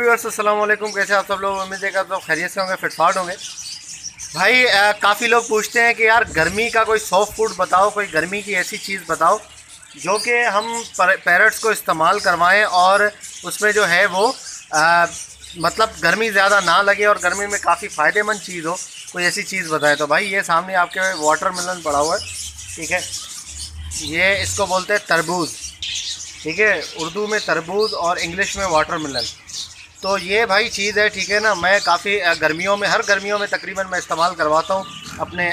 Viewers अस्सलाम वालेकुम, कैसे आप सब लोग। उम्मीद है कि आप सब खैरियत से होंगे, फिटफाट होंगे। भाई काफ़ी लोग पूछते हैं कि यार गर्मी का कोई सॉफ्ट फूड बताओ, कोई गर्मी की ऐसी चीज़ बताओ जो कि हम पैरट्स को इस्तेमाल करवाएं और उसमें जो है वो मतलब गर्मी ज़्यादा ना लगे और गर्मी में काफ़ी फ़ायदेमंद चीज़ हो। कोई ऐसी चीज़ बताएं। तो भाई ये सामने आपके वाटरमेलन पड़ा हुआ है, ठीक है। ये इसको बोलते हैं तरबूज, ठीक है। उर्दू में तरबूज और इंग्लिश में वाटरमेलन। तो ये भाई चीज़ है, ठीक है ना। मैं काफ़ी गर्मियों में, हर गर्मियों में तकरीबन मैं इस्तेमाल करवाता हूँ अपने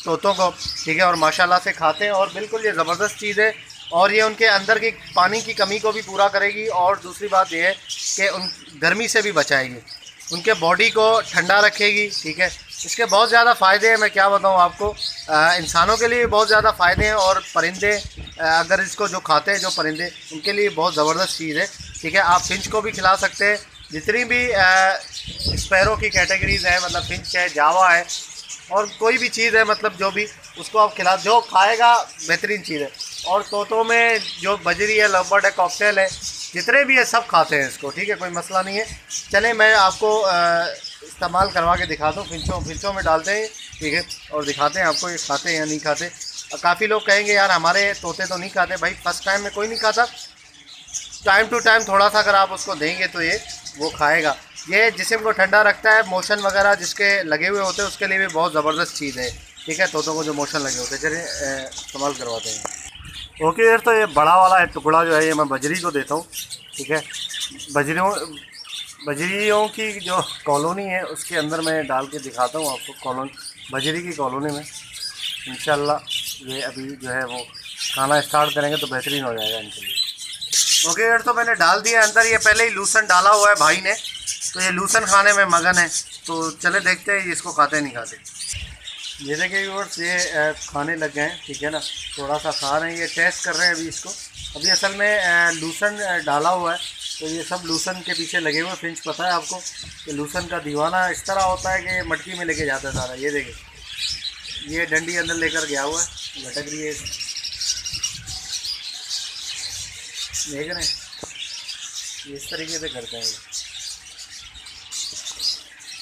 तोतों को, ठीक है। और माशाल्लाह से खाते हैं और बिल्कुल ये ज़बरदस्त चीज़ है। और ये उनके अंदर की पानी की कमी को भी पूरा करेगी और दूसरी बात ये है कि उन गर्मी से भी बचाएगी, उनके बॉडी को ठंडा रखेगी, ठीक है। इसके बहुत ज़्यादा फ़ायदे हैं, मैं क्या बताऊँ आपको। इंसानों के लिए बहुत ज़्यादा फ़ायदे हैं और परिंदे अगर इसको जो खाते हैं, जो परिंदे, उनके लिए बहुत ज़बरदस्त चीज़ है, ठीक है। आप फिंच को भी खिला सकते हैं। जितनी भी स्पैरो की कैटेगरीज़ हैं, मतलब फिंच है, जावा है और कोई भी चीज़ है, मतलब जो भी उसको आप खिला, जो खाएगा बेहतरीन चीज़ है। और तोतों में जो बजरी है, लवबर्ड है, कॉकटेल है, जितने भी है सब खाते हैं इसको, ठीक है। कोई मसला नहीं है। चलें मैं आपको इस्तेमाल करवा के दिखाता हूँ। फिंचों में डालते हैं, ठीक है, और दिखाते हैं आपको ये खाते हैं या नहीं खाते। काफ़ी लोग कहेंगे यार हमारे तोते तो नहीं खाते। भाई फर्स्ट टाइम में कोई नहीं खाता, टाइम टू टाइम थोड़ा सा अगर आप उसको देंगे तो ये वो खाएगा। ये जिस्म को ठंडा रखता है, मोशन वगैरह जिसके लगे हुए होते हैं उसके लिए भी बहुत ज़बरदस्त चीज़ है, ठीक है। तोतों को जो मोशन लगे होते हैं, चलिए इस्तेमाल करवाते हैं। ओके यार, तो ये बड़ा वाला टुकड़ा जो है ये मैं बजरी को देता हूँ, ठीक है। बजरियों की जो कॉलोनी है उसके अंदर मैं डाल के दिखाता हूँ आपको। कॉलोनी, बजरी की कॉलोनी में इंशाल्लाह ये अभी जो है वो खाना स्टार्ट करेंगे तो बेहतरीन हो जाएगा इनके लिए। ओके यार, तो मैंने डाल दिया अंदर। ये पहले ही लूसन डाला हुआ है भाई ने, तो ये लूसन खाने में मगन है। तो चले देखते हैं इसको खाते नहीं खाते। ये देखिए व्यूअर्स, ये खाने लग गए हैं, ठीक है ना। थोड़ा सा खा रहे हैं, ये टेस्ट कर रहे हैं अभी इसको। अभी असल में लूसन डाला हुआ है तो ये सब लूसन के पीछे लगे हुए। फिंच पता है आपको कि लूसन का दीवाना इस तरह होता है कि मटकी में लेके जाता है सारा। ये देखिए, ये डंडी अंदर लेकर गया हुआ है, लटक रही है, देख रहे हैं। इस तरीके से करते हैं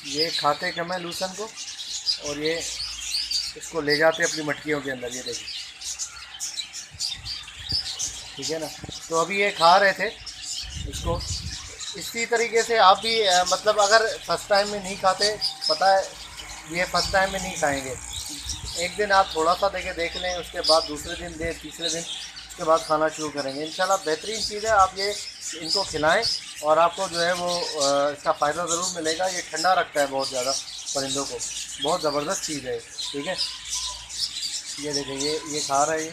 ये खाते कम है लूसन को और ये इसको ले जाते अपनी मटकियों के अंदर। ये देखिए, ठीक है ना। तो अभी ये खा रहे थे इसको। इसी तरीके से आप भी मतलब अगर फर्स्ट टाइम में नहीं खाते, पता है ये फर्स्ट टाइम में नहीं खाएंगे, एक दिन आप थोड़ा सा देख लें, उसके बाद दूसरे दिन दें, तीसरे दिन उसके बाद खाना शुरू करेंगे इंशाल्लाह। बेहतरीन चीज़ है, आप ये इनको खिलाएं और आपको जो है वो इसका फ़ायदा ज़रूर मिलेगा। ये ठंडा रखता है बहुत ज़्यादा परिंदों को, बहुत ज़बरदस्त चीज़ है, ठीक है। ये देखिए, ये खा रहा है ये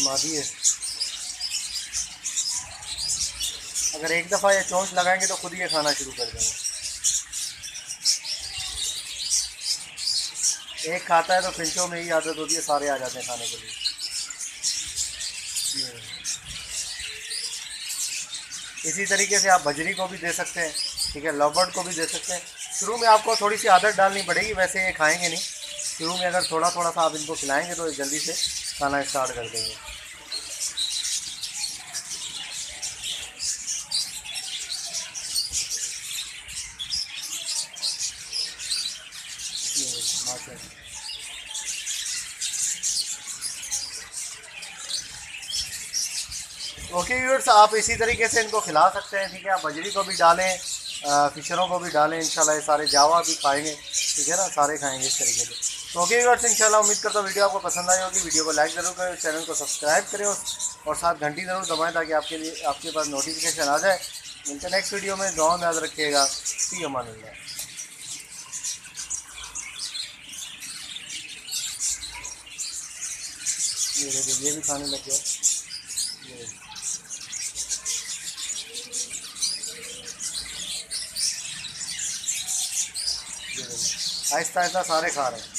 मादी है। अगर एक दफ़ा ये चोंच लगाएंगे तो खुद ही ये खाना शुरू कर देंगे। एक खाता है तो फिंचों में ही आदत होती है, सारे आ जाते हैं खाने के लिए। इसी तरीके से आप बजरी को भी दे सकते हैं, ठीक है, लवबर्ड को भी दे सकते हैं। शुरू में आपको थोड़ी सी आदत डालनी पड़ेगी, वैसे ये खाएंगे नहीं। शुरू में अगर थोड़ा थोड़ा सा आप इनको खिलाएंगे तो जल्दी से खाना स्टार्ट कर देंगे। ओके व्यूअर्स, आप इसी तरीके से इनको खिला सकते हैं, ठीक है। आप बजरी को भी डालें, फिशरों को भी डालें, इंशाल्लाह ये सारे जावा भी खाएंगे, ठीक है ना, सारे खाएंगे इस तरीके से। तो ओके व्यूअर्स, इंशाल्लाह उम्मीद करता हूँ वीडियो आपको पसंद आई होगी। वीडियो को लाइक ज़रूर करें, चैनल को सब्सक्राइब करें और साथ घंटी ज़रूर दबाएँ ताकि आपके पास नोटिफिकेशन आ जाए। मिलते नेक्स्ट वीडियो में, दुआ में याद रखिएगा। फी अमानिल्लाह। ये देखिए, ये भी खाने लग गया। आहिस्ता आहिस्ता सारे खा रहे हैं।